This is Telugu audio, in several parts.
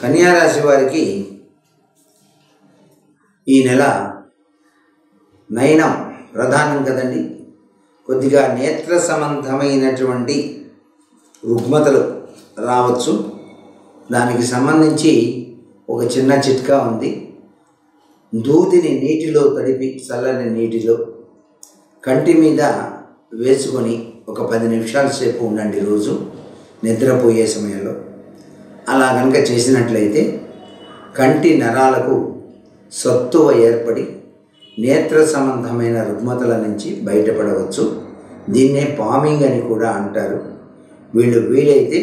కన్యా రాశి వారికి ఈ నెల నయనం ప్రధానం కదండి. కొద్దిగా నేత్ర సంబంధమైనటువంటి రుగ్మతలు రావచ్చు. దానికి సంబంధించి ఒక చిన్న చిట్కా ఉంది. దూదిని నీటిలో తడిపి చల్లని నీటిలో కంటి మీద వేసుకొని ఒక 10 నిమిషాల సేపు ఉండండి రోజు నిద్రపోయే సమయంలో. అలా కనుక చేసినట్లయితే కంటి నరాలకు సత్తువ ఏర్పడి నేత్ర సంబంధమైన రుగ్మతల నుంచి బయటపడవచ్చు. దీన్నే పామింగ్ అని కూడా అంటారు. వీలైతే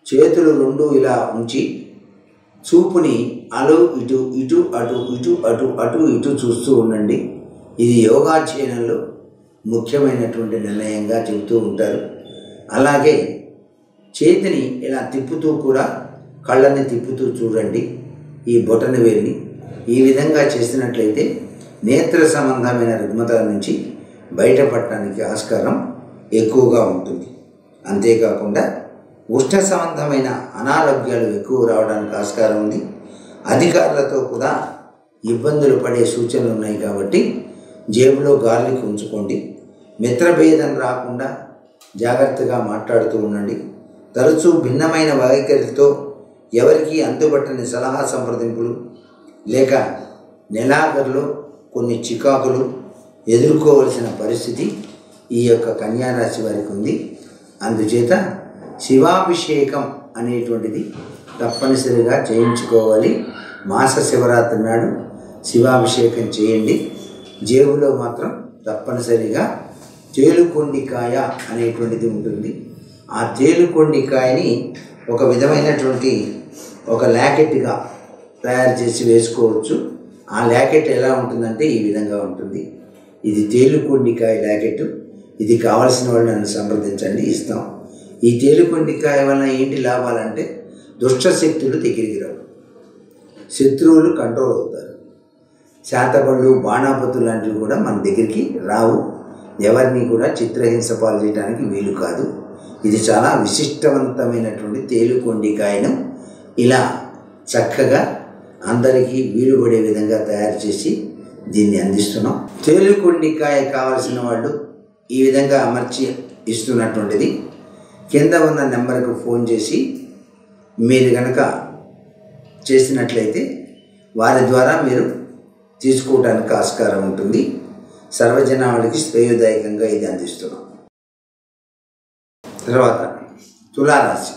చేతులు రెండు ఇలా ఉంచి చూపుని అటు ఇటు ఇటు అటు ఇటు అటు అటు ఇటు చూస్తూ ఉండండి. ఇది యోగాధ్యయనంలో ముఖ్యమైనటువంటి నిర్ణయంగా చెబుతూ ఉంటారు. అలాగే చేతిని ఇలా తిప్పుతూ కూడా కళ్ళని తిప్పుతూ చూడండి, ఈ బొటన వేలిని. ఈ విధంగా చేసినట్లయితే నేత్ర సంబంధమైన రుగ్మతల నుంచి బయటపడటానికి ఆస్కారం ఎక్కువగా ఉంటుంది. అంతేకాకుండా ఉష్ణ సంబంధమైన అనారోగ్యాలు ఎక్కువ రావడానికి ఆస్కారం ఉంది. అధికారులతో కూడా ఇబ్బందులు పడే సూచనలు ఉన్నాయి కాబట్టి జేబులో గార్లిక్ ఉంచుకోండి. మిత్రభేదం రాకుండా జాగ్రత్తగా మాట్లాడుతూ ఉండండి. తరచూ భిన్నమైన వైఖరితో ఎవరికి అందుబట్టని సలహా సంప్రదింపులు లేక నెలాఖరులో కొన్ని చికాకులు ఎదుర్కోవలసిన పరిస్థితి ఈ యొక్క కన్యా రాశి వారికి ఉంది. అందుచేత శివాభిషేకం అనేటువంటిది తప్పనిసరిగా చేయించుకోవాలి. మాస శివరాత్రి నాడు శివాభిషేకం చేయండి. జేబులో మాత్రం తప్పనిసరిగా తేలుకొండికాయ అనేటువంటిది ఉంటుంది. ఆ తేలుకొండికాయని ఒక విధమైనటువంటి ఒక ల్యాకెట్గా తయారు చేసి వేసుకోవచ్చు. ఆ ల్యాకెట్ ఎలా ఉంటుందంటే ఈ విధంగా ఉంటుంది. ఇది తేలుకొండికాయ ల్యాకెట్. ఇది కావలసిన వాళ్ళు నన్ను సంప్రదించండి, ఇస్తాం. ఈ తేలుకొండికాయ వలన ఏంటి లాభాలంటే దుష్ట శక్తులు దగ్గరికి రావు, శత్రువులు కంట్రోల్ అవుతారు, శాతపళ్ళు బాణాపతులు లాంటివి కూడా మన దగ్గరికి రావు, ఎవరిని కూడా చిత్రహింస పాలు చేయడానికి వీలు కాదు. ఇది చాలా విశిష్టవంతమైనటువంటి తేలుకొండికాయను ఇలా చక్కగా అందరికీ వీలు పడే విధంగా తయారు చేసి దీన్ని అందిస్తున్నాం. తేలుకొండికాయ కావలసిన వాళ్ళు ఈ విధంగా అమర్చి ఇస్తున్నటువంటిది కింద ఉన్న నెంబర్కు ఫోన్ చేసి మీరు కనుక చేసినట్లయితే వారి ద్వారా మీరు తీసుకోవడానికి ఆస్కారం ఉంటుంది. సర్వజనానికి శ్రేయోదాయకంగా ఇది అందిస్తున్నాం. తర్వాత తులారాశి.